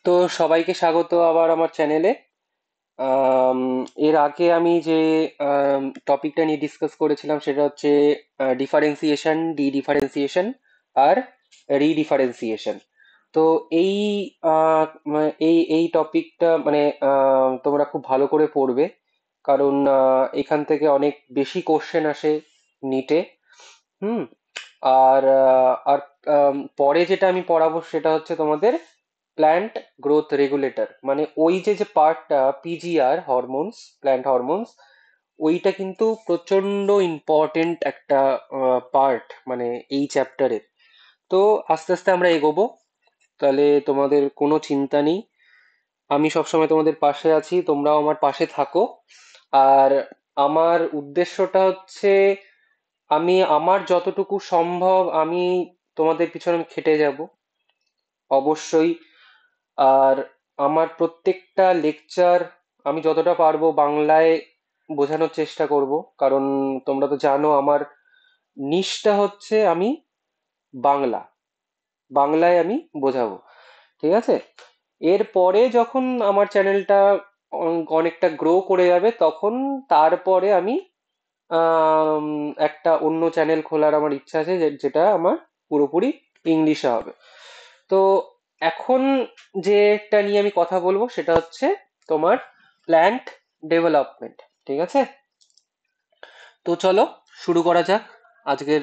তো সবাইকে স্বাগত আবার আমার চ্যানেলে। আম, এর আগে আমি যে টপিকটা নিয়ে ডিসকাস করেছিলাম সেটা হচ্ছে ডিফারেন্সিয়েশন, ডিফারেন্সিয়েশন আর রিডিফারেন্সিয়েশন। তো এই এই টপিকটা মানে তোমরা খুব ভালো করে পড়বে, কারণ এখান থেকে অনেক বেশি কোশ্চেন আসে নিটে। হুম। আর পরে যেটা আমি পড়াবো সেটা হচ্ছে তোমাদের প্ল্যান্ট গ্রোথ রেগুলেটর, মানে ওই যে যে পার্টটা পিজিআর হরমোনস, প্ল্যান্ট হরমোনস, ওইটা কিন্তু প্রচন্ড ইম্পর্টেন্ট একটা পার্ট মানে এই চ্যাপ্টারের। তো আস্তে আস্তে আমরা এগোবো, তাহলে তোমাদের কোনো চিন্তা নেই। আমি সবসময় তোমাদের পাশে আছি, তোমরাও আমার পাশে থাকো। আর আমার উদ্দেশ্যটা হচ্ছে আমি আমার যতটুকু সম্ভব আমি তোমাদের পিছনে আমি খেটে যাব অবশ্যই। আর আমার প্রত্যেকটা লেকচার আমি যতটা পারবো বাংলায় বোঝানোর চেষ্টা করব, কারণ তোমরা তো জানো আমার নিশটা হচ্ছে আমি বাংলা, বাংলায় আমি বোঝাবো। ঠিক আছে? এরপরে যখন আমার চ্যানেলটা অনেকটা গ্রো করে যাবে তখন তারপরে আমি আম, একটা অন্য চ্যানেল খোলার আমার ইচ্ছা আছে, যেটা আমার পুরোপুরি ইংলিশে হবে। তো এখন যেটা নিয়ে আমি কথা বলবো সেটা হচ্ছে তোমার প্ল্যান্ট ডেভেলপমেন্ট। ঠিক আছে? তো চলো শুরু করা যাক আজকের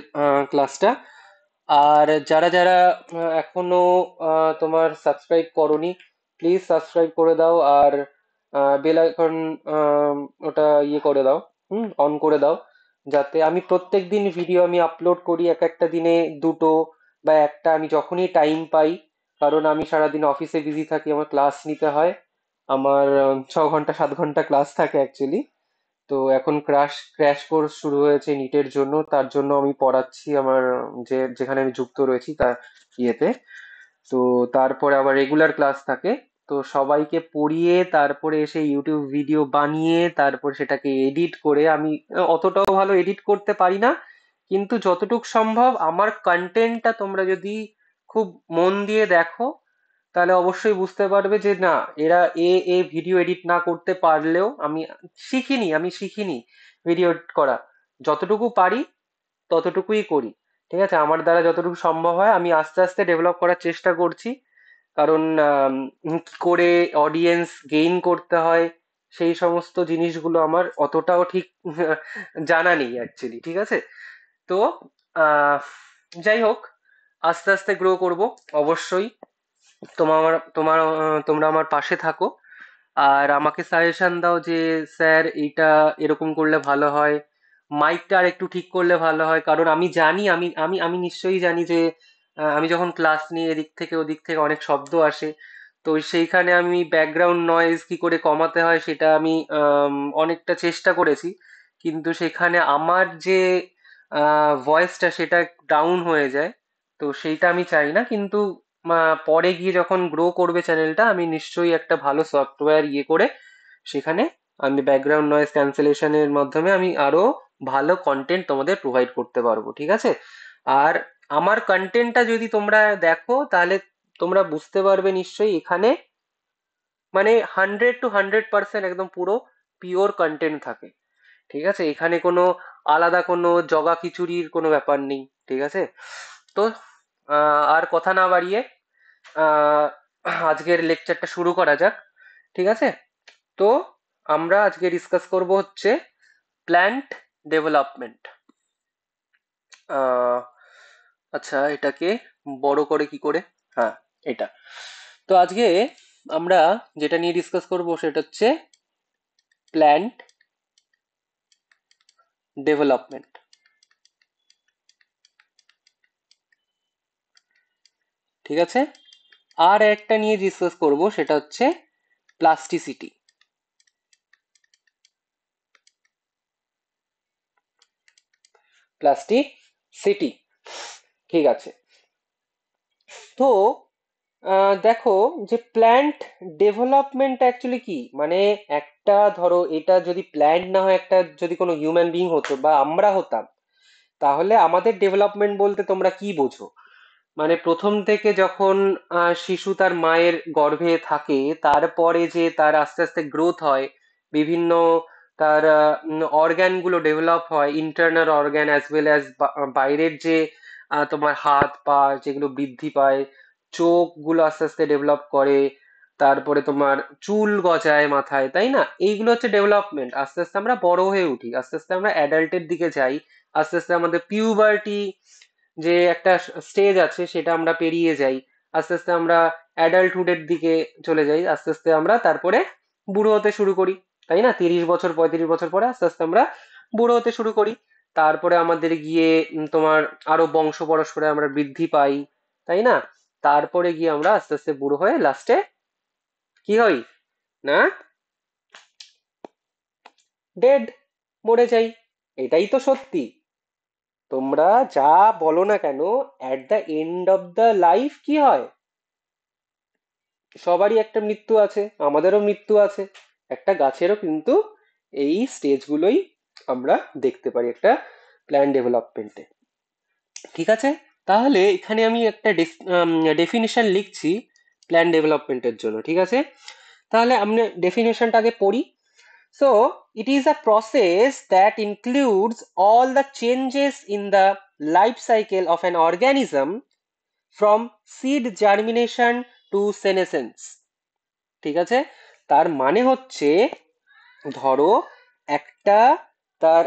ক্লাসটা। আর যারা যারা এখনো তোমার সাবস্ক্রাইব করোনি, প্লিজ সাবস্ক্রাইব করে দাও। আর বেল আইকন ওটা ইয়ে করে দাও, অন করে দাও, যাতে আমি প্রত্যেক দিন ভিডিও আমি আপলোড করি, এক একটা দিনে দুটো বা একটা, আমি যখনই টাইম পাই। কারণ আমি সারাদিন অফিসে বিজি থাকি, আমার ক্লাস নিতে হয়। আমার 6 ঘন্টা 7 ঘন্টা ক্লাস থাকে অ্যাকচুয়ালি। তো এখন ক্র্যাশ কোর্স শুরু হয়েছে নিটের জন্য, তার জন্য আমি পড়াচ্ছি আমার যেখানে আমি যুক্ত রয়েছি তার ইয়েতে। তো তারপরে আবার রেগুলার ক্লাস থাকে। তো সবাইকে পড়িয়ে তারপরে এসে ইউটিউব ভিডিও বানিয়ে তারপর সেটাকে এডিট করে, আমি অতটাও ভালো এডিট করতে পারি না, কিন্তু যতটুক সম্ভব আমার কন্টেন্টটা তোমরা যদি খুব মন দিয়ে দেখো তাহলে অবশ্যই বুঝতে পারবে যে না, এরা এ ভিডিও এডিট না করতে পারলেও আমি শিখিনি ভিডিও এডিট করা। যতটুকু পারি ততটুকুই করি। ঠিক আছে? আমার দ্বারা যতটুকু সম্ভব হয় আমি আস্তে আস্তে ডেভেলপ করার চেষ্টা করছি। কারণ কি করে অডিয়েন্স গেইন করতে হয় সেই সমস্ত জিনিসগুলো আমার অতটাও ঠিক জানা নেই অ্যাকচুয়ালি। ঠিক আছে? তো আহ যাই হোক, আস্তে আস্তে গ্রো করব অবশ্যই। তোমরা আমার পাশে থাকো আর আমাকে সাজেশন দাও যে স্যার এইটা এরকম করলে ভালো হয়, মাইকটা আর একটু ঠিক করলে ভালো হয়। কারণ আমি জানি, আমি নিশ্চয়ই জানি যে আমি যখন ক্লাস নিই এদিক থেকে ওদিক থেকে অনেক শব্দ আসে। তো সেইখানে আমি ব্যাকগ্রাউন্ড নয়েজ কি করে কমাতে হয় সেটা আমি অনেকটা চেষ্টা করেছি, কিন্তু সেখানে আমার যে ভয়েসটা সেটা ডাউন হয়ে যায়। তো সেইটা আমি চাই না, কিন্তু পরে গিয়ে যখন গ্রো করবে চ্যানেলটা আমি নিশ্চয়ই একটা ভালো সফটওয়্যার ইয়ে করে সেখানে আমি ব্যাকগ্রাউন্ড নয়েজ ক্যান্সেলেশনের মাধ্যমে আমি আরো ভালো কন্টেন্ট তোমাদের প্রোভাইড করতে পারবো। ঠিক আছে? আর আমার কন্টেন্টটা যদি তোমরা দেখো তাহলে তোমরা বুঝতে পারবে নিশ্চয়ই এখানে মানে 100 to 100% একদম পুরো পিওর কন্টেন্ট থাকে। ঠিক আছে? এখানে কোনো আলাদা কোনো জগা খিচুড়ির কোনো ব্যাপার নেই। ঠিক আছে? তো আর কথা না বাড়িয়ে আহ, আজকের লেকচারটা শুরু করা যাক। ঠিক আছে? তো আমরা আজকে ডিসকাস করব হচ্ছে প্ল্যান্ট ডেভেলপমেন্ট। আচ্ছা, এটাকে বড় করে কি করে? হ্যাঁ, এটা। তো আজকে আমরা যেটা নিয়ে ডিসকাস করব সেটা হচ্ছে প্ল্যান্ট ডেভেলপমেন্ট। ঠিক আছে? আর একটা নিয়ে ডিসকাস করব সেটা হচ্ছে প্লাস্টিসিটি। প্লাস্টিসিটি। ঠিক আছে। তো দেখো যে প্ল্যান্ট ডেভেলপমেন্ট অ্যাকচুয়ালি কি, মানে একটা ধরো এটা যদি প্ল্যান্ট না হয়, একটা যদি কোনো হিউম্যান বিং হতো বা আমরা হতাম, তাহলে আমাদের ডেভেলপমেন্ট বলতে তোমরা কি বোঝো? মানে প্রথম থেকে যখন শিশু তার মায়ের গর্ভে থাকে, তারপরে যে তার আস্তে আস্তে গ্রোথ হয়, বিভিন্ন তার অর্গ্যান গুলো ডেভেলপ হয়, internal organ as well as বাইরের যে তোমার হাত পা যেগুলো বৃদ্ধি পায়, চোখ গুলো আস্তে আস্তে ডেভেলপ করে, তারপরে তোমার চুল গজায় মাথায়, তাই না? এইগুলো হচ্ছে ডেভেলপমেন্ট। আস্তে আস্তে আমরা বড় হয়ে উঠি, আস্তে আস্তে আমরা অ্যাডাল্টের দিকে যাই, আস্তে আস্তে আমাদের পিউবার্টি যে একটা স্টেজ আছে সেটা আমরা পেরিয়ে যাই, আস্তে আস্তে আমরা অ্যাডাল্টহুডের দিকে চলে যাই, আস্তে আস্তে আমরা তারপরে বুড়ো হতে শুরু করি, তাই না? 30 বছর 35 বছর পরে আস্তে আস্তে আমরা বুড়ো হতে শুরু করি। তারপরে আমাদের গিয়ে তোমার আরো বংশ পরস্পরে আমরা বৃদ্ধি পাই, তাই না? তারপরে গিয়ে আমরা আস্তে আস্তে বুড়ো হয়ে লাস্টে কি হই না, ডেড, মরে যাই। এটাই তো সত্যি। তোমরা যা বলো না কেন, at the end of the life কি হয়? সবারই একটা মৃত্যু আছে, আমাদেরও মৃত্যু আছে। একটা গাছেরও কিন্তু এই স্টেজগুলোই আমরা দেখতে পারি একটা প্ল্যান ডেভেলপমেন্টে। ঠিক আছে, তাহলে এখানে আমি একটা ডেফিনিশন লিখছি প্ল্যান ডেভেলপমেন্টের জন্য, ঠিক আছে? তাহলে আমরা ডেফিনেশনটা আগে পড়ি। So, it is a process that includes all the changes in the life cycle of an organism from seed germination to senescence. ঠিক আছে, তার মানে হচ্ছে, ধরো একটা তার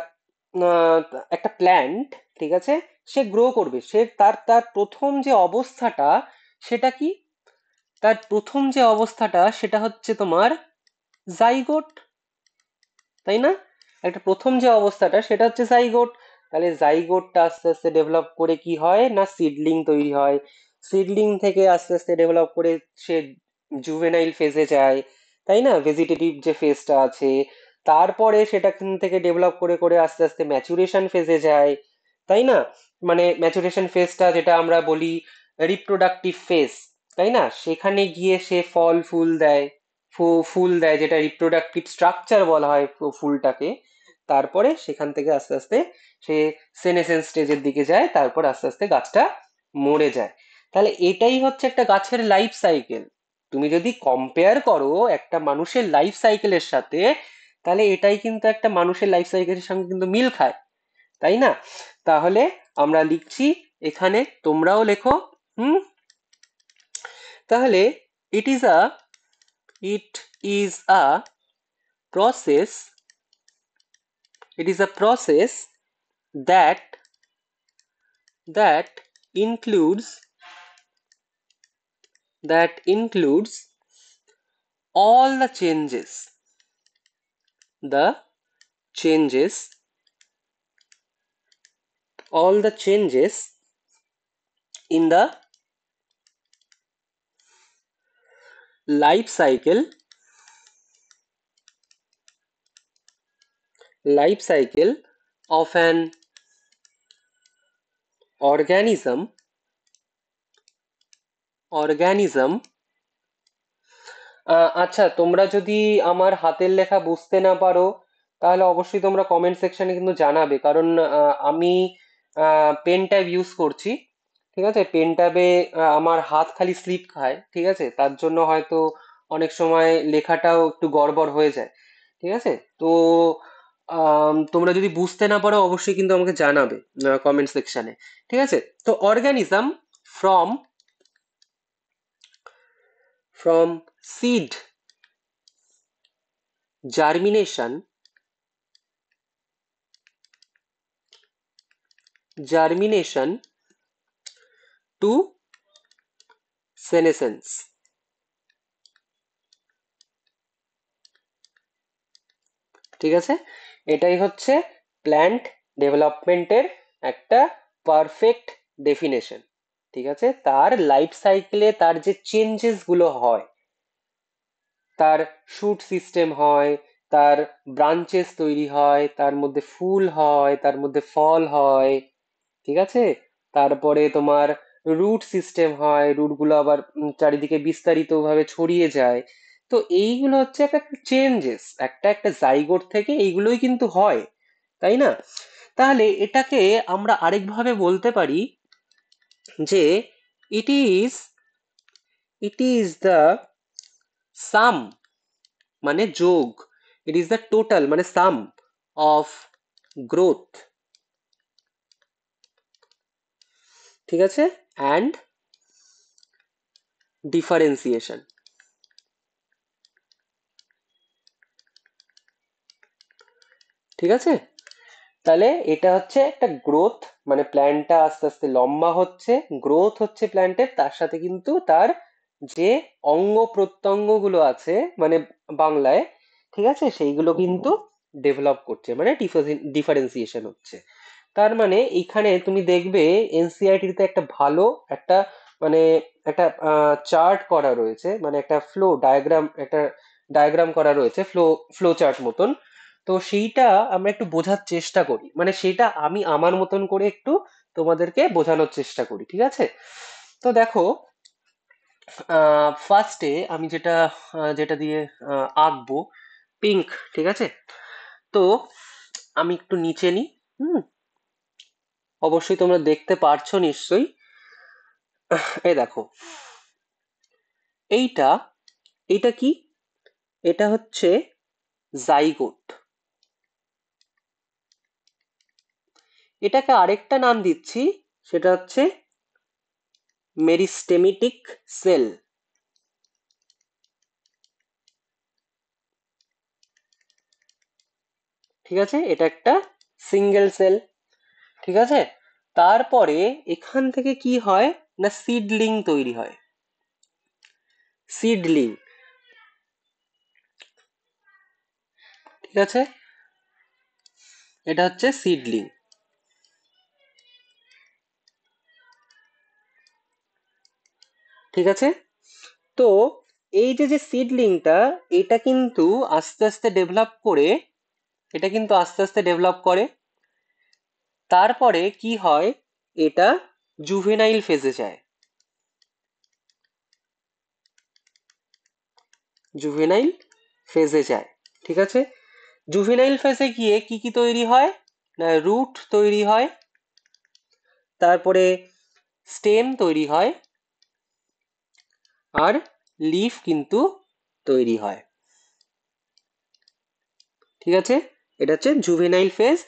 আহ, একটা প্ল্যান্ট, ঠিক আছে, সে গ্রো করবে, সে তার তার প্রথম যে অবস্থাটা সেটা কি? তার প্রথম যে অবস্থাটা সেটা হচ্ছে তোমার জাইগোট, তাই না? একটা প্রথম যে অবস্থাটা সেটা হচ্ছে জাইগোট। তাহলে জাইগোটটা আস্তে আস্তে ডেভেলপ করে কি হয় না, সিডলিং তৈরি হয়। সিডলিং থেকে আস্তে আস্তে ডেভেলপ করে সে জুভেনাইল ফেজে যায়, তাই না? ভেজিটেটিভ যে ফেজটা আছে, তারপরে সেটা থেকে ডেভেলপ করে করে আস্তে আস্তে ম্যাচুরেশন ফেজে যায়, তাই না? মানে ম্যাচুরেশন ফেজটা যেটা আমরা বলি রিপ্রোডাক্টিভ ফেজ, তাই না? সেখানে গিয়ে সে ফল ফুল দেয়, ফুল দেয়, যেটা রিপ্রোডাক্টিভ স্ট্রাকচার বলা হয় ফুলটাকে। তারপরে সেখান থেকে আস্তে আস্তে সে সেনেসেন্স স্টেজের দিকে যায়, তারপর আস্তে আস্তে গাছটা মরে যায়। তাহলে এটাই হচ্ছে একটা গাছের লাইফ সাইকেল। তুমি যদি কম্পেয়ার করো একটা মানুষের লাইফ সাইকেলের সাথে, তাহলে এটাই কিন্তু একটা মানুষের লাইফ সাইকেলের সঙ্গে কিন্তু মিল খায়, তাই না? তাহলে আমরা লিখছি এখানে, তোমরাও লেখো। হুম, তাহলে ইট is a it is a process it is a process that that includes that includes all the changes all the changes in the life cycle life cycle of an organism organism আচ্ছা, তোমরা যদি আমার হাতের লেখা বুঝতে না পারো, তাহলে অবশ্যই তোমরা কমেন্ট সেকশনে কিন্তু জানাবে, কারণ আমি পেন ট্যাব ইউজ করছি, ঠিক আছে? পেন ট্যাবে আমার হাত খালি স্লিপ খায়, ঠিক আছে? তার জন্য হয়তো অনেক সময় লেখাটাও একটু গড়বড় হয়ে যায়, ঠিক আছে? তো তোমরা যদি বুঝতে না পারো অবশ্যই কিন্তু আমাকে জানাবে কমেন্ট সেকশনে, ঠিক আছে? তো organism from from seed germination germination to senescence, ঠিক আছে? এটাই হচ্ছে প্ল্যান্ট ডেভেলপমেন্টের একটা পারফেক্ট ডেফিনেশন, ঠিক আছে? তার লাইফ সাইকেলে তার যে চেঞ্জেস গুলো হয়, তার শুট সিস্টেম হয়, তার ব্রাঞ্চেস তৈরি হয়, তার মধ্যে ফুল হয়, তার মধ্যে ফল হয়, ঠিক আছে? তারপরে তোমার রুট সিস্টেম হয়, রুট গুলো আবার চারিদিকে বিস্তারিত ভাবে ছড়িয়ে যায়। তো এইগুলো হচ্ছে একটা চেঞ্জেস, একটা একটা জাইগোট থেকে এইগুলোই কিন্তু হয়, তাই না? তাহলে এটাকে আমরা আরেকভাবে বলতে পারি যে it is it is the sum মানে যোগ, it is the total মানে sum of growth, ঠিক আছে, and differentiation, ঠিক আছে। তাহলে এটা হচ্ছে একটা গ্রোথ, মানে প্ল্যান্টটা আস্তে আস্তে লম্বা হচ্ছে, গ্রোথ হচ্ছে প্ল্যান্টের, তার সাথে কিন্তু তার যে অঙ্গ প্রত্যঙ্গ গুলো আছে মানে বাংলায়, ঠিক আছে, সেইগুলো কিন্তু ডেভেলপ করছে, মানে ডিফারেন্সিয়েশন হচ্ছে। তার মানে এইখানে তুমি দেখবে এনসিইআরটি তে একটা ভালো একটা মানে একটা চার্ট করা রয়েছে, মানে একটা ফ্লো ডায়াগ্রাম, একটা ডায়াগ্রাম করা রয়েছে, ফ্লো চার্ট মতন। তো সেইটা আমরা একটু বোঝার চেষ্টা করি, মানে সেটা আমি আমার মতন করে একটু তোমাদেরকে বোঝানোর চেষ্টা করি, ঠিক আছে। তো দেখো, ফার্স্টে আমি যেটা দিয়ে আঁকবো, পিঙ্ক, ঠিক আছে। তো আমি একটু নিচে নিই। হুম, অবশ্যই তোমরা দেখতে পারছো নিশ্চয়ই। এই দেখো, এইটা এইটা কি, এটা হচ্ছে জাইগোট। এটাকে আরেকটা নাম দিচ্ছি, সেটা হচ্ছে মেরিস্টেমিটিক সেল, ঠিক আছে, এটা একটা সিঙ্গেল সেল, ঠিক আছে। তারপরে এখান থেকে কি হয় না, সিডলিং তৈরি হয়, সিডলিং, ঠিক আছে, এটা হচ্ছে সিডলিং, ঠিক আছে। তো এই যে যে সিডলিংটা, এটা কিন্তু আস্তে আস্তে ডেভেলপ করে, এটা কিন্তু আস্তে আস্তে ডেভেলপ করে, তারপরে কি হয়, এটা জুভেনাইল ফেজে যায়, জুভেনাইল ফেজে যায়, ঠিক আছে। জুভেনাইল ফেজে গিয়ে কি কি তৈরি হয় না, রুট তৈরি হয়, তারপরে স্টেম তৈরি হয়, আর লিফ কিন্তু তৈরি হয়, ঠিক আছে। এটা হচ্ছে জুভেনাইল ফেজ।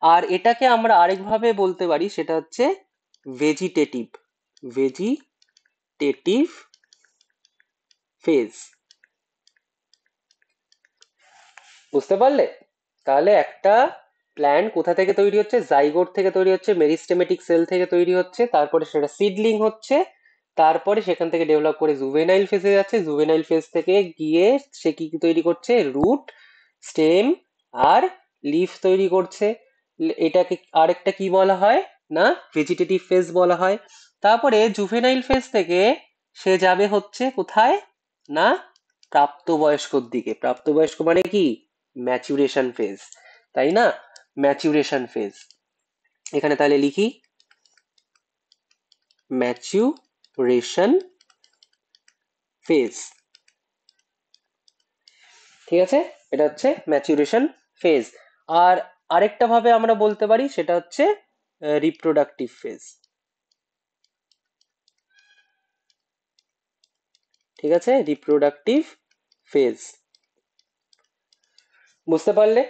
আর এটাকে আমরা আরেকভাবে বলতে পারি, সেটা হচ্ছে ভেজিটেটিভ, ভেজিটেটিভ ফেজ, বুঝতে পারলে? তাহলে একটা প্ল্যান্ট কোথা থেকে তৈরি হচ্ছে, জাইগোট থেকে তৈরি হচ্ছে, মেরিস্টেমেটিক সেল থেকে তৈরি হচ্ছে, তারপরে সেটা সিডলিং হচ্ছে, তারপরে সেখান থেকে ডেভেলপ করে জুভেনাইল ফেজে যাচ্ছে, জুভেনাইল ফেজ থেকে গিয়ে সে কি কি তৈরি করছে, রুট, স্টেম আর লিফ তৈরি করছে। এটাকে আরেকটা কি বলা হয় না, ভেজিটেটিভ ফেজ বলা হয়। তারপরে জুভেনাইল ফেজ থেকে সে যাবে হচ্ছে কোথায় না, প্রাপ্তবয়স্কর দিকে। প্রাপ্তবয়স্ক মানে কি, ম্যাচুরেশন ফেজ, তাই না, ম্যাচুরেশন ফেজ। এখানে তাহলে লিখি ম্যাচুরেশন ফেজ, ঠিক আছে, এটা হচ্ছে ম্যাচুরেশন ফেজ। আর আরেকটা ভাবে আমরা বলতে পারি, সেটা হচ্ছে রিপ্রোডাক্টিভ ফেজ, ঠিক আছে, রিপ্রোডাক্টিভ ফেজ, বুঝতে পারলে?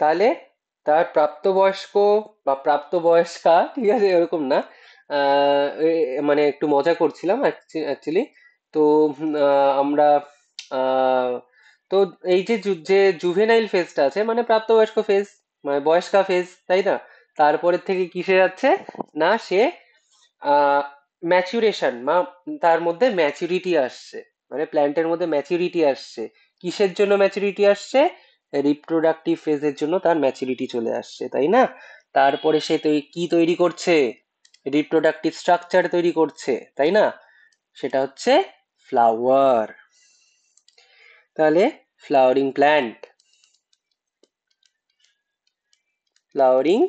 তাহলে তার প্রাপ্তবয়স্ক বা প্রাপ্তবয়স্কা, ঠিক আছে, এরকম না, মানে একটু মজা করছিলাম অ্যাকচুয়ালি। তো আমরা আহ, তো এই যে যে জুভেনাইল ফেজটা আছে মানে প্রাপ্তবয়স্ক ফেজ, মানে বয়স্কা ফেজ, তাই না, তারপরের থেকে কিসে যাচ্ছে না, সে ম্যাচুরেশন বা তার মধ্যে ম্যাচুরিটি আসছে, মানে প্ল্যান্টের মধ্যে ম্যাচুরিটি আসছে। কিসের জন্য ম্যাচুরিটি আসছে, রিপ্রোডাক্টিভ ফেজের জন্য তার ম্যাচুরিটি চলে আসছে, তাই না। তারপরে সে কি তৈরি করছে, রিপ্রোডাক্টিভ স্ট্রাকচার তৈরি করছে, তাই না, সেটা হচ্ছে ফ্লাওয়ার। তাহলে ফ্লাওয়ারিং প্ল্যান্ট, ফ্লাওয়ারিং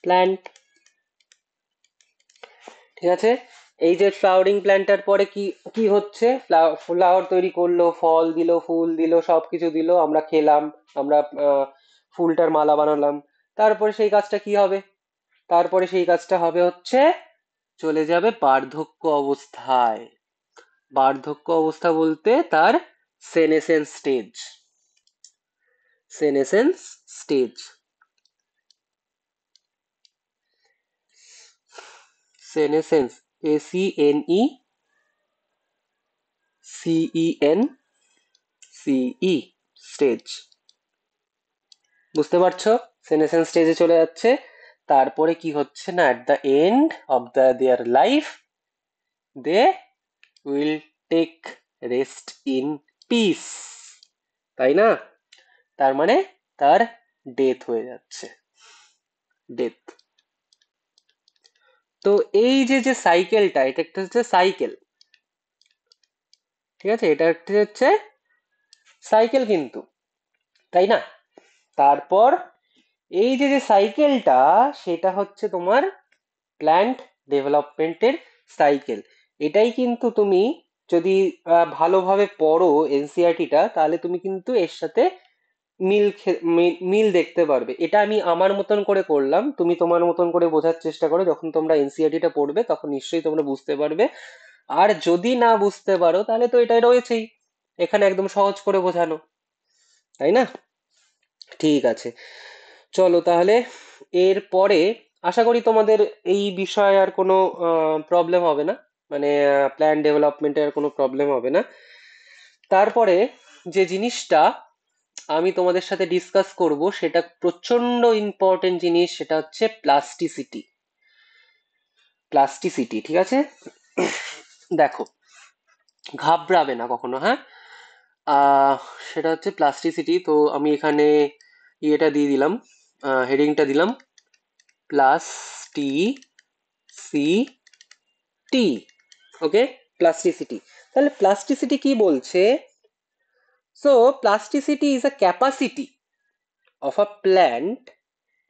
প্ল্যান্ট, ঠিক আছে। এই যে ফ্লাওয়ারিং প্ল্যান্টার পরে কি কি হচ্ছে, ফ্লাওয়ার তৈরি করলো, ফল দিল, ফুল দিল, সবকিছু দিল, আমরা খেলাম, আমরা ফুলটার মালা বানালাম। তারপরে সেই কাজটা কি হবে, তারপরে সেই কাজটা হবে হচ্ছে চলে যাবে বার্ধক্য অবস্থায়। বার্ধক্য অবস্থা বলতে তার সেনেসেন্স স্টেজ। সেনেসেন্স স্টেজ। সেনেসেন্স, ACNECENCE stage. বুঝতে পারছো? সেনেসেন্স স্টেজে চলে যাচ্ছে। তারপরে কি হচ্ছে না, at the end of their life they will take rest in peace. তাই না? তার মানে তার ডেথ হয়ে যাচ্ছে। ডেথ। তো এই যে যে সাইকেলটা, এটা একটা হচ্ছে সাইকেল। ঠিক আছে, এটা একটা হচ্ছে সাইকেল কিন্তু, তাই না? তারপর এই যে যে সাইকেলটা, সেটা হচ্ছে তোমার প্ল্যান্ট ডেভেলপমেন্টের সাইকেল। এটাই কিন্তু তুমি যদি ভালোভাবে পড়ো এনসিইআরটিটা, তাহলে তুমি কিন্তু এর সাথে মিল দেখতে পারবে। এটা আমি আমার মতন করে করলাম, তুমি তোমার মতন করে বোঝার চেষ্টা করো। যখন তোমরা এনসিইআরটিটা পড়বে তখন নিশ্চয়ই তোমরা বুঝতে পারবে। আর যদি না বুঝতে পারো তাহলে তো এটাই রয়েছেই, এখানে একদম সহজ করে বোঝানো, তাই না? ঠিক আছে, চলো তাহলে। এর পরে আশা করি তোমাদের এই বিষয়ে আর কোনো প্রবলেম হবে না, মানে প্ল্যান ডেভেলপমেন্টের কোনো প্রবলেম হবে না। তারপরে যে জিনিসটা আমি তোমাদের সাথে ডিসকাস করব, সেটা প্রচন্ড ইম্পর্টেন্ট জিনিস, সেটা হচ্ছে প্লাস্টিসিটি। প্লাস্টিসিটি, ঠিক আছে? দেখো, ঘাবড়াবে না কখনো, হ্যাঁ? আহ সেটা হচ্ছে প্লাস্টিসিটি। তো আমি এখানে ইয়েটা দিয়ে দিলাম, হেডিংটা দিলাম প্লাস্টিসিটি। ওকে, প্লাস্টিসিটি। তাহলে প্লাস্টিসিটি কি বলছে? So plasticity is a capacity of a plant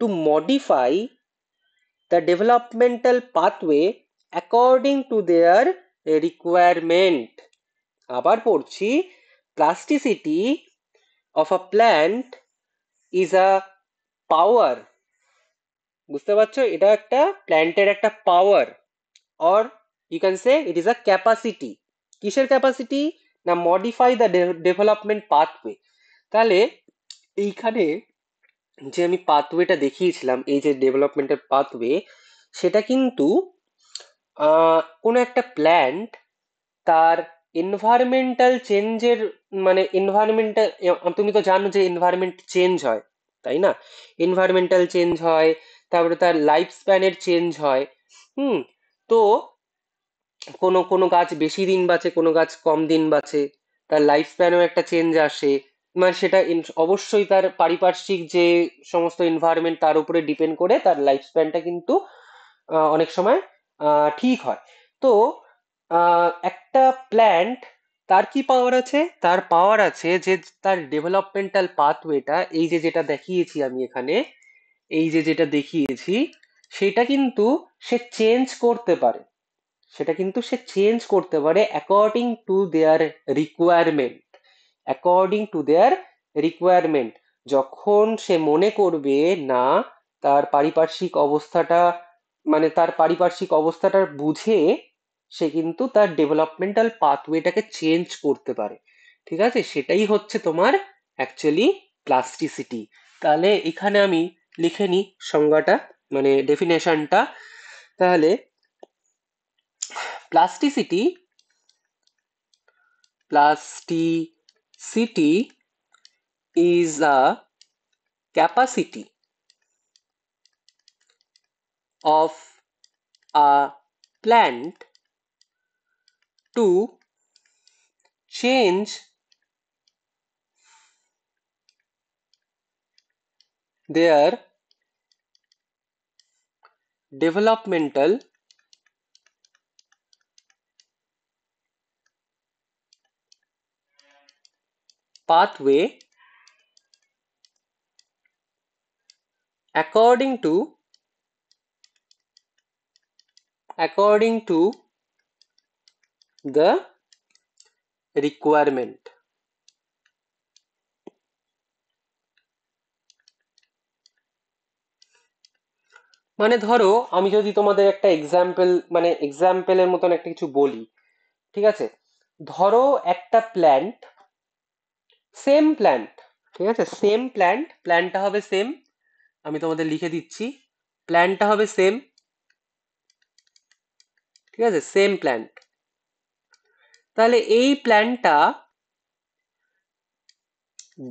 to modify the developmental pathway according to their requirement. আবার পড়ছি, plasticity of a plant is a power। বুঝতে পারছো? এটা একটা প্ল্যান্টের একটা power, or you can say it is a capacity. কিসের capacity? না, মডিফাই দ্য ডেভেলপমেন্ট পাথওয়ে। তাহলে এইখানে যে আমি পাথওয়েটা দেখিয়েছিলাম, এই যে ডেভেলপমেন্টের পাথওয়ে, সেটা কিন্তু কোনো একটা প্ল্যান্ট তার এনভায়রনমেন্টাল চেঞ্জের, মানে এনভায়রনমেন্টাল, তুমি তো জানো যে এনভায়রনমেন্ট চেঞ্জ হয়, তাই না? এনভায়রনমেন্টাল চেঞ্জ হয়, তারপরে তার লাইফ স্প্যানের চেঞ্জ হয়। হুম। তো কোনো কোনো গাছ বেশি দিন বাঁচে, কোনো গাছ কম দিন বাঁচে, তার লাইফ স্প্যানেও একটা চেঞ্জ আসে। মানে সেটা অবশ্যই তার পারিপার্শ্বিক যে সমস্ত এনভায়রনমেন্ট, তার উপরে ডিপেন্ড করে তার লাইফ স্প্যানটা কিন্তু অনেক সময় ঠিক হয়। তো একটা প্ল্যান্ট, তার কি পাওয়ার আছে? তার পাওয়ার আছে যে তার ডেভেলপমেন্টাল পাথওয়েটা, এই যে যেটা দেখিয়েছি আমি এখানে, এই যে যেটা দেখিয়েছি, সেটা কিন্তু সে চেঞ্জ করতে পারে। সেটা কিন্তু সে চেঞ্জ করতে পারে according to their requirement. According to their requirement. যখন সে মনে করবে না, তার পারিপার্শ্বিক অবস্থাটা, মানে তার পারিপার্শ্বিক অবস্থাটা বুঝে সে কিন্তু তার ডেভেলপমেন্টাল পাথওয়েটাকে চেঞ্জ করতে পারে। ঠিক আছে, সেটাই হচ্ছে তোমার অ্যাকচুয়ালি প্লাস্টিসিটি। তাহলে এখানে আমি লিখে নিই সংজ্ঞাটা, মানে ডেফিনেশনটা। তাহলে plasticity, plasticity is a capacity of a plant to change their developmental pathway according to the requirement। মানে ধরো আমি যদি তোমাদের একটা এক্সাম্পল, মানে এক্সাম্পলের মতন একটা কিছু বলি, ঠিক আছে? ধরো একটা প্ল্যান্ট, সেম প্ল্যান্ট, ঠিক আছে, সেম প্ল্যান্ট, প্ল্যান্টটা হবে সেম, আমি তোমাদের লিখে দিচ্ছি, প্ল্যান্টটা হবে সেম, ঠিক আছে, সেম প্ল্যান্ট। তাহলে এই প্ল্যান্টটা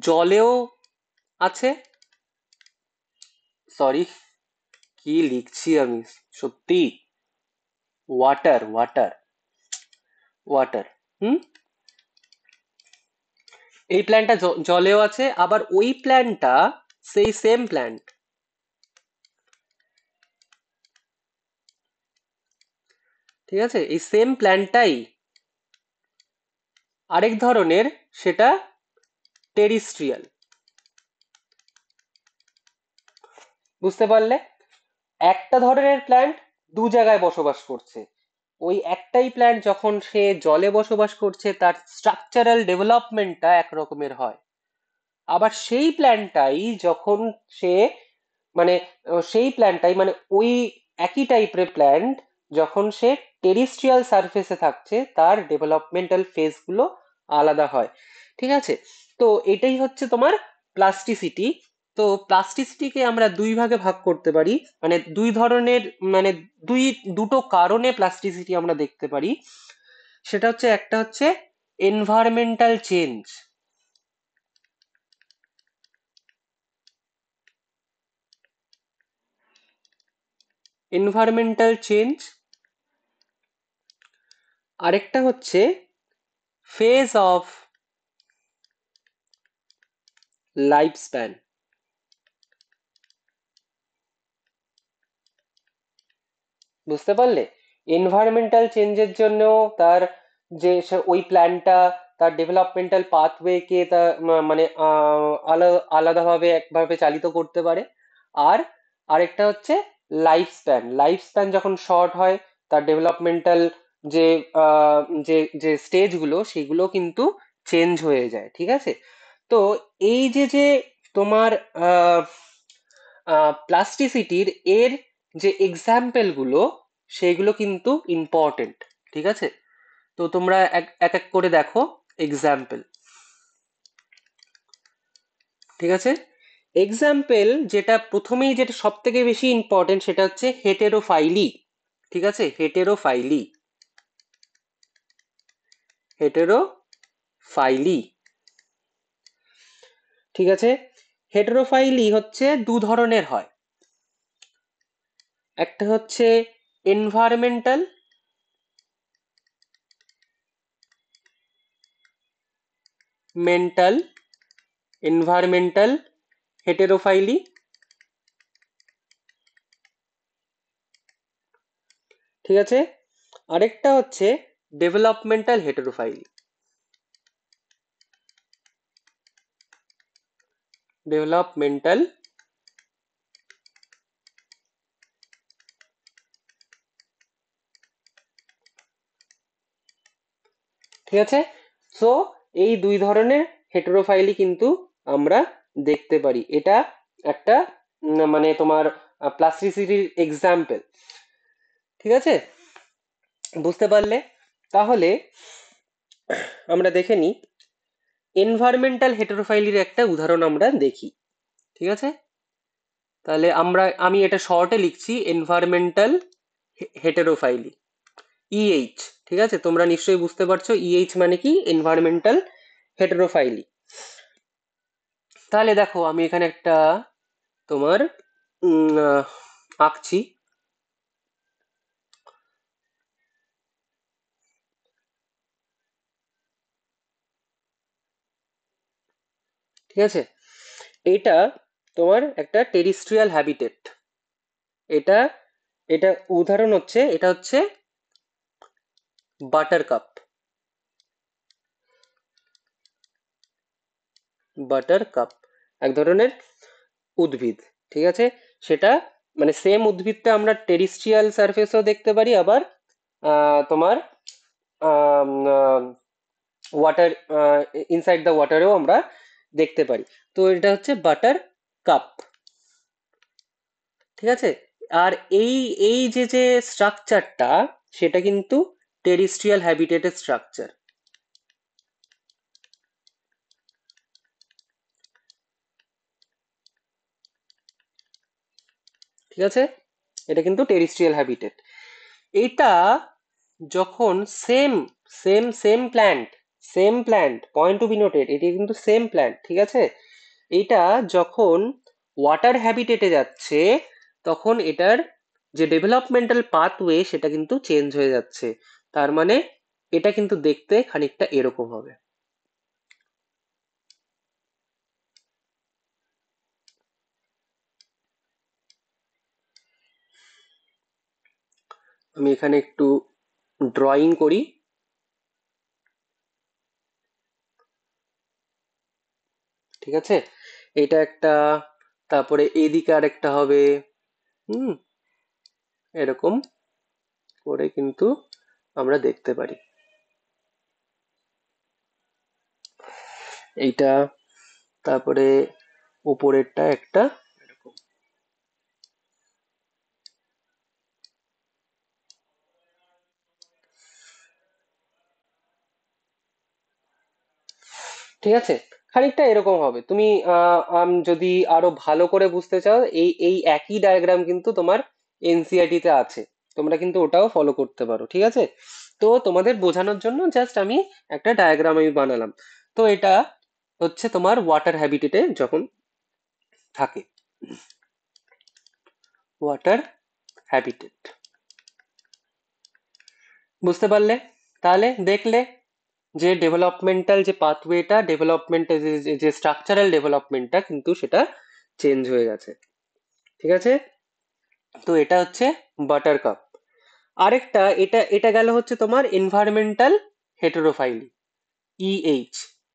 জলেও আছে, সরি কি লিখছি আমি, সত্যি, ওয়াটার, ওয়াটার, ওয়াটার, হুম, এই প্ল্যান্টটা জলেও আছে, আবার ওই প্ল্যান্টটা, সেই সেম প্ল্যান্ট, ঠিক আছে, এই সেম প্ল্যান্টটাই আরেক ধরনের, সেটা টেরিস্ট্রিয়াল। বুঝতে পারলে? একটা ধরনের প্ল্যান্ট দু জায়গায় বসবাস করছে, ওই একটাই প্ল্যান্ট যখন সে জলে বসবাস করছে তার স্ট্রাকচারাল ডেভেলপমেন্টটা একরকমের হয়, আবার সেই প্ল্যান্টটাই যখন সে, মানে সেই প্ল্যান্টটাই, মানে ওই একই টাইপের প্ল্যান্ট যখন সে টেরিস্ট্রিয়াল সারফেসে থাকছে তার ডেভেলপমেন্টাল ফেজগুলো আলাদা হয়, ঠিক আছে? তো এটাই হচ্ছে তোমার প্লাস্টিসিটি। তো প্লাস্টিসিটিকে আমরা দুই ভাগে ভাগ করতে পারি, মানে দুই ধরনের, মানে দুটো কারণে প্লাস্টিসিটি আমরা দেখতে পারি। সেটা হচ্ছে, একটা হচ্ছে এনভায়রনমেন্টাল চেঞ্জ, এনভায়রনমেন্টাল চেঞ্জ, আরেকটা হচ্ছে ফেজ অফ লাইফ স্প্যান। বুঝতে পারলে? এনভায়রনমেন্টাল চেঞ্জের জন্য তার যে ওই প্ল্যানটা তার ডেভেলপমেন্টাল পাথওয়েকে তা মানে আলাদাভাবে একভাবে চালিত করতে পারে। আর আরেকটা হচ্ছে লাইফ স্প্যান, লাইফ স্প্যান যখন শর্ট হয় তার ডেভেলপমেন্টাল যে যে যে স্টেজগুলো সেগুলো কিন্তু চেঞ্জ হয়ে যায়, ঠিক আছে? তো এই যে তোমার প্লাস্টিসিটির এর যে এক্সাম্পল গুলো সেগুলো কিন্তু ইম্পর্টেন্ট, ঠিক আছে? তো তোমরা এক এক এক করে দেখো এক্সাম্পল, ঠিক আছে? এক্সাম্পল যেটা প্রথমেই, যেটা সব থেকে বেশি ইম্পর্টেন্ট, সেটা হচ্ছে হেটেরোফাইলি, ঠিক আছে, হেটেরোফাইলি, হেটেরোফাইলি, ঠিক আছে? হেটেরোফাইলি হচ্ছে দু ধরনের হয়, একটা হচ্ছে এনভায়রনমেন্টাল, মেন্টাল, এনভায়রনমেন্টাল হেটেরোফাইলি, ঠিক আছে? আরেকটা হচ্ছে ডেভেলপমেন্টাল হেটেরোফাইলি, ডেভেলপমেন্টাল, ঠিক আছে? সো এই দুই ধরনের হেটেরোফাইলি কিন্তু আমরা দেখতে পারি, এটা একটা মানে তোমার প্লাস্টিসিটির এক্সাম্পল, ঠিক আছে? বুঝতে পারলে? তাহলে আমরা দেখে নিই এনভায়রনমেন্টাল হেটেরোফাইলির একটা উদাহরণ আমরা দেখি, ঠিক আছে? তাহলে আমি এটা শর্টে লিখছি, এনভায়রনমেন্টাল হেটেরোফাইলি, ইএইচ, ঠিক আছে? তোমরা নিশ্চয়ই বুঝতে পারছো ইএইচ মানে কি, এনভায়রনমেন্টাল হেটেরোফাইলি। তাহলে দেখো আমি এখানে একটা তোমার আঁকছি, ঠিক আছে? এটা তোমার একটা টেরিস্ট্রিয়াল হ্যাবিটেট, এটা এটা উদাহরণ হচ্ছে, এটা হচ্ছে বাটারকাপ, বাটারকাপ এক ধরনের উদ্ভিদ, ঠিক আছে? সেটা মানে সেম উদ্ভিদটা আমরা টেরিস্ট্রিয়াল সারফেসেও দেখতে পারি, আবার তোমার ওয়াটার, ইনসাইড দ্য ওয়াটারেও আমরা দেখতে পারি। তো এটা হচ্ছে বাটার কাপ, ঠিক আছে? আর এই এই যে স্ট্রাকচারটা, সেটা কিন্তু টেরিস্ট্রিয়াল হ্যাবিটেটের স্ট্রাকচার। ঠিক আছে, এটা কিন্তু টেরিস্ট্রিয়াল হ্যাবিটেট। এটা যখন same same same plant, point to be noted, এটি কিন্তু সেম প্ল্যান্ট, ঠিক আছে। এটা যখন ওয়াটার হ্যাবিটেটে যাচ্ছে, তখন এটার যে ডেভেলপমেন্টাল পাথওয়ে সেটা কিন্তু চেঞ্জ হয়ে যাচ্ছে। তার মানে এটা কিন্তু দেখতে খানিকটা এরকম হবে। আমি এখানে একটু ড্রয়িং করি। ঠিক আছে, এটা একটা, তারপরে এদিকে আরেকটা হবে। হুম, এরকম করে কিন্তু আমরা দেখতে পারি। এইটা, তারপরে উপরেরটা একটা এরকম। ঠিক আছে, খানিকটা এরকম হবে। তুমি যদি আরো ভালো করে বুঝতে চাও, এই এই একই ডায়াগ্রাম কিন্তু তোমার এনসিইআরটি তে আছে, তোমরা কিন্তু ওটাও ফলো করতে পারো। ঠিক আছে, তো তোমাদের বোঝানোর জন্য জাস্ট আমি একটা ডায়াগ্রাম আমি বানালাম। তো এটা হচ্ছে তোমার ওয়াটার হ্যাবিটেটে যখন থাকে, ওয়াটার হ্যাবিটেট। বুঝতে পারলে? তাহলে দেখলে যে ডেভেলপমেন্টাল যে পাথওয়েটা, ডেভেলপমেন্টের যে স্ট্রাকচারাল ডেভেলপমেন্টটা কিন্তু সেটা চেঞ্জ হয়ে গেছে। ঠিক আছে, তো এটা হচ্ছে বাটারকাপ। আরেকটা, এটা এটা গেল হচ্ছে তোমার এনভায়রনমেন্টাল হেটেরোফাইলি, ইএইচ।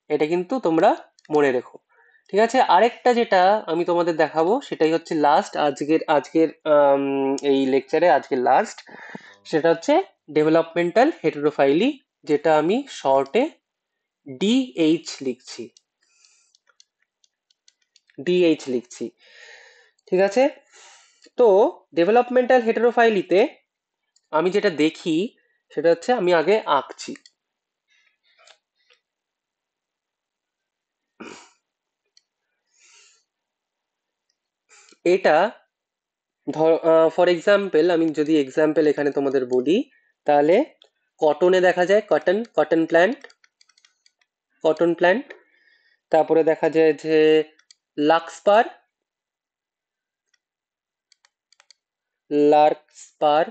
এটা কিন্তু তোমরা মনে রেখো। ঠিক আছে, আরেকটা যেটা আমি তোমাদের দেখাবো সেটাই হচ্ছে লাস্ট, আজকের এই লেকচারে আজকের লাস্ট, সেটা হচ্ছে ডেভেলপমেন্টাল হেটেরোফাইলি, যেটা আমি শর্টে ডিএইচ লিখছি, ডিএইচ লিখছি। ঠিক আছে, তো ডেভেলপমেন্টাল হেটেরোফাইলিতে আমি যেটা দেখি সেটা হচ্ছে, আমি আগে আঁকছি। এটা ধর, ফর এক্সাম্পল, আমি যদি এক্সাম্পল এখানে তোমাদের বলি, তাহলে কটনে দেখা যায় cotton, cotton plant, cotton plant. তারপরে দেখা যায় যে লাক্সপার, লার্কস্পার।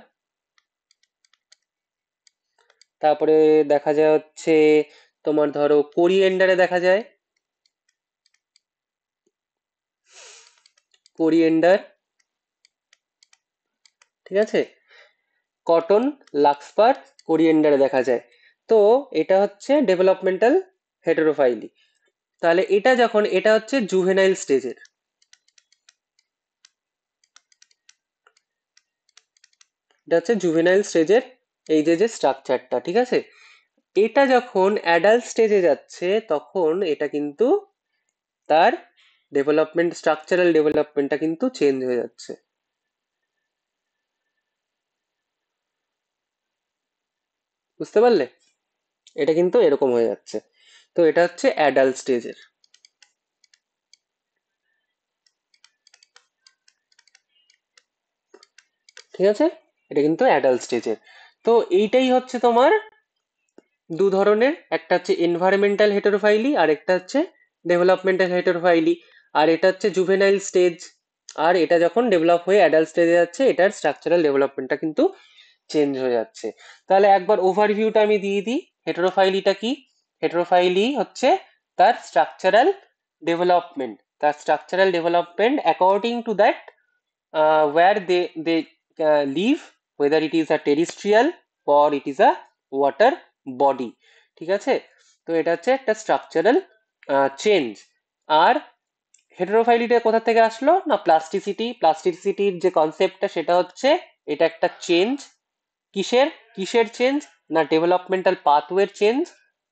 তারপরে দেখা যায় হচ্ছে তোমার ধরো কোরিয়েন্ডারে দেখা যায়, কোরিয়েন্ডার। ঠিক আছে, কটন, লাক্সপার, কোরিয়েন্ডারে দেখা যায়। তো এটা হচ্ছে ডেভেলপমেন্টাল হেটেরোফাইলি। তাহলে এটা যখন, এটা হচ্ছে জুভেনাইল স্টেজের, এটা হচ্ছে জুভেনাইল স্টেজের এই যে যে স্ট্রাকচারটা। ঠিক আছে, এটা যখন অ্যাডাল্ট স্টেজে যাচ্ছে, তখন এটা কিন্তু তার ডেভেলপমেন্ট, স্ট্রাকচারাল ডেভেলপমেন্টটা কিন্তু চেঞ্জ হয়ে যাচ্ছে। বুঝতে পারলে? এটা কিন্তু এরকম হয়ে যাচ্ছে। তো এটা হচ্ছে অ্যাডাল্ট স্টেজের। ঠিক আছে, এটা কিন্তু অ্যাডাল্ট স্টেজের। তো এইটাই হচ্ছে তোমার দু ধরনের, একটা হচ্ছে এনভায়রনমেন্টাল হেটেরোফাইলি, আর একটা হচ্ছে ডেভেলপমেন্টাল হেটেরোফাইলি। আর এটা হচ্ছে জুভেনাইল স্টেজ। আর এটা যখন ডেভেলপ হয়ে অ্যাডাল্ট স্টেজে যাচ্ছে, এটার স্ট্রাকচারাল ডেভেলপমেন্টটা কিন্তু চেঞ্জ হয়ে যাচ্ছে। তাহলে একবার ওভারভিউটা আমি দিয়ে দিই, হেটেরোফাইলিটা কি। হেটেরোফাইলি হচ্ছে তার স্ট্রাকচারাল ডেভেলপমেন্ট, তার structural development according to that where they live, whether it is a terrestrial or it is a water body। ঠিক আছে, তো এটা হচ্ছে একটা স্ট্রাকচারাল চেঞ্জ। আর হেটেরোফাইলিটা কোথা থেকে আসলো না, প্লাস্টিসিটি, প্লাস্টিসিটির যে কনসেপ্টটা সেটা হচ্ছে এটা একটা চেঞ্জ। কিসের, কিসের চেঞ্জ না, ডেভেলপমেন্টাল পাথওয়ের চেঞ্জ।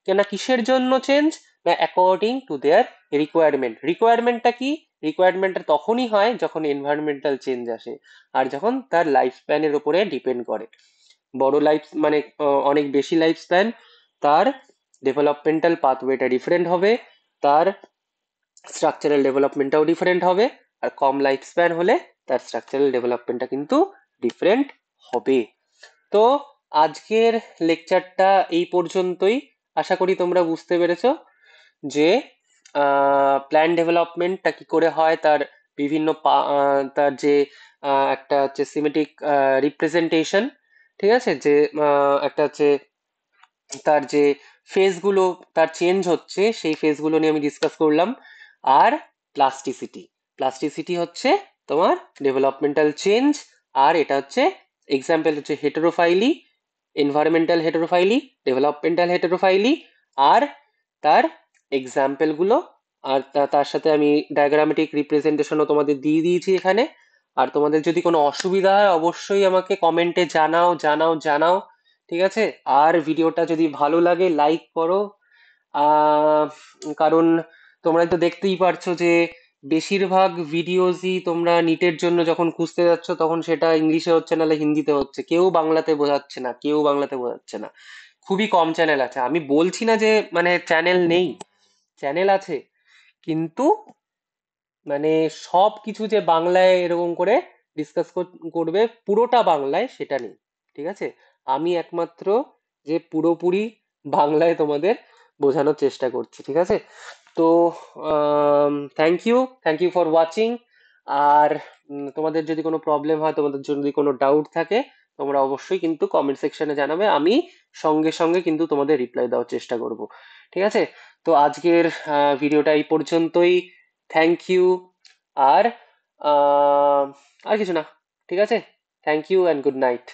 কেন, কিসের জন্য চেঞ্জ না, অ্যাকর্ডিং টু দেয়ার রিকোয়ারমেন্ট। রিকোয়ারমেন্টটা কি, রিকোয়ারমেন্টটা তখনই হয় যখন এনভায়রনমেন্টাল চেঞ্জ আসে, আর যখন তার লাইফ স্প্যানের উপরে ডিপেন্ড করে। বড় লাইফ মানে অনেক বেশি লাইফ স্প্যান, তার ডেভেলপমেন্টাল পাথওয়েটা ডিফারেন্ট হবে, তার স্ট্রাকচারাল ডেভেলপমেন্টটাও ডিফারেন্ট হবে। আর কম লাইফ স্প্যান হলে তার স্ট্রাকচারাল ডেভেলপমেন্টটা কিন্তু ডিফারেন্ট হবে। তো আজকের লেকচারটা এই পর্যন্তই। আশা করি তোমরা বুঝতে পেরেছো যে প্ল্যান ডেভেলপমেন্টটা কি করে হয়, তার বিভিন্ন তার যে একটা হচ্ছে সিমেটিক রিপ্রেজেন্টেশন, ঠিক আছে, যে একটা হচ্ছে তার যে ফেজগুলো তার চেঞ্জ হচ্ছে, সেই ফেজগুলো নিয়ে আমি ডিসকাস করলাম। আর প্লাস্টিসিটি, প্লাস্টিসিটি হচ্ছে তোমার ডেভেলপমেন্টাল চেঞ্জ। আর এটা হচ্ছে এক্সাম্পল হচ্ছে হেটেরোফাইলি, এনভায়রনমেন্টাল হেটেরোফাইলি, ডেভেলপমেন্টাল হেটেরোফাইলি। আর তার এক্সাম্পলগুলো, আর তার সাথে আমি ডায়াগ্রামেটিক রিপ্রেজেন্টেশনও তোমাদের দিয়ে দিয়েছি এখানে। আর তোমাদের যদি কোনো অসুবিধা হয় অবশ্যই আমাকে কমেন্টে জানাও জানাও জানাও, ঠিক আছে। আর ভিডিওটা যদি ভালো লাগে লাইক করো। আহ কারণ তোমরা তো দেখতেই পারছো যে বেশিরভাগ ভিডিওসই তোমরা নিটের জন্য যখন খুঁজতে যাচ্ছ তখন সেটা ইংলিশে হচ্ছে, নাহলে হিন্দিতে হচ্ছে, কেউ বাংলাতে বোঝাচ্ছে না, কেউ বাংলাতে বোঝাচ্ছে না। খুবই কম চ্যানেল আছে, আমি বলছি না যে মানে চ্যানেল নেই, চ্যানেল আছে, কিন্তু মানে সব কিছু যে বাংলায় এরকম করে ডিসকাস করবে পুরোটা বাংলায়, সেটা নেই, ঠিক আছে। আমি একমাত্র যে পুরোপুরি বাংলায় তোমাদের বোঝানোর চেষ্টা করছি, ঠিক আছে। তো থ্যাংক ইউ ফর ওয়াচিং। আর তোমাদের যদি কোনো প্রবলেম হয়, তোমাদের যদি কোনো ডাউট থাকে, তোমরা অবশ্যই কিন্তু কমেন্ট সেকশনে জানাবে, আমি সঙ্গে সঙ্গে কিন্তু তোমাদের রিপ্লাই দেওয়ার চেষ্টা করব, ঠিক আছে। তো আজকের ভিডিওটা এই পর্যন্তই। Thank you. আর আর কিছু না, ঠিক আছে। Thank you and good night.